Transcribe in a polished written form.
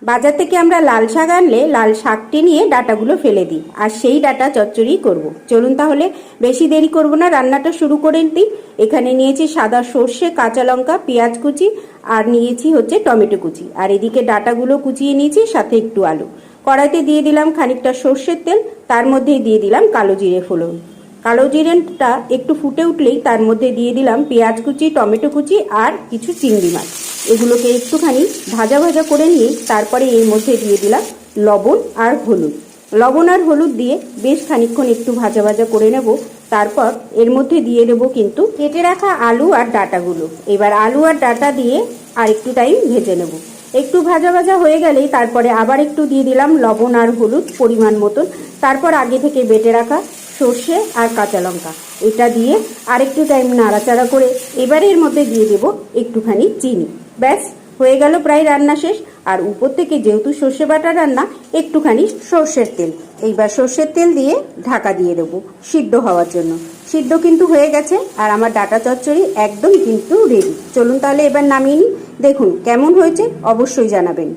বাজার থেকে আমরা লাল শাক আনলে লাল শাকটি নিয়ে ডাঁটাগুলো ফেলে দিই, আর সেই ডাঁটা চচ্চড়ি করব। চলুন তাহলে বেশি দেরি করব না, রান্নাটা শুরু করে দিই। এখানে নিয়েছি সাদা সর্ষে, কাঁচা লঙ্কা, পেঁয়াজ কুচি, আর নিয়েছি হচ্ছে টমেটো কুচি, আর এদিকে ডাঁটাগুলো কুচিয়ে নিয়েছি, সাথে একটু আলু। কড়াইতে দিয়ে দিলাম খানিকটা সর্ষের তেল, তার মধ্যেই দিয়ে দিলাম কালো জিরে ফোড়ন। কালো জিরেটা একটু ফুটে উঠলেই তার মধ্যে দিয়ে দিলাম পেঁয়াজ কুচি, টমেটো কুচি আর কিছু চিংড়ি মাছ। এগুলোকে একটুখানি ভাজা ভাজা করে নিয়ে তারপরে এর মধ্যে দিয়ে দিলাম লবণ আর হলুদ। লবণ আর হলুদ দিয়ে বেশ খানিকক্ষণ একটু ভাজা ভাজা করে নেব। তারপর এর মধ্যে দিয়ে দেবো কিন্তু কেটে রাখা আলু আর ডাঁটাগুলো। এবার আলু আর ডাঁটা দিয়ে আর একটু টাইম ভেজে নেব। একটু ভাজা ভাজা হয়ে গেলেই তারপরে আবার একটু দিয়ে দিলাম লবণ আর হলুদ পরিমাণ মতন। তারপর আগে থেকে বেটে রাখা সর্ষে আর কাঁচা লঙ্কা এটা দিয়ে আরেকটু টাইম নাড়াচাড়া করে এবার এর মধ্যে দিয়ে দেব একটুখানি চিনি। ব্যাস হয়ে গেল প্রায় রান্না শেষ। আর উপর থেকে যেহেতু সর্ষে বাটা রান্না, একটুখানি সর্ষের তেল, এইবার সর্ষের তেল দিয়ে ঢাকা দিয়ে দেবো সিদ্ধ হওয়ার জন্য। সিদ্ধ কিন্তু হয়ে গেছে আর আমার ডাঁটা চচ্চড়ি একদম কিন্তু রেডি। চলুন তাহলে এবার নামিয়ে নিই। দেখুন কেমন হয়েছে অবশ্যই জানাবেন।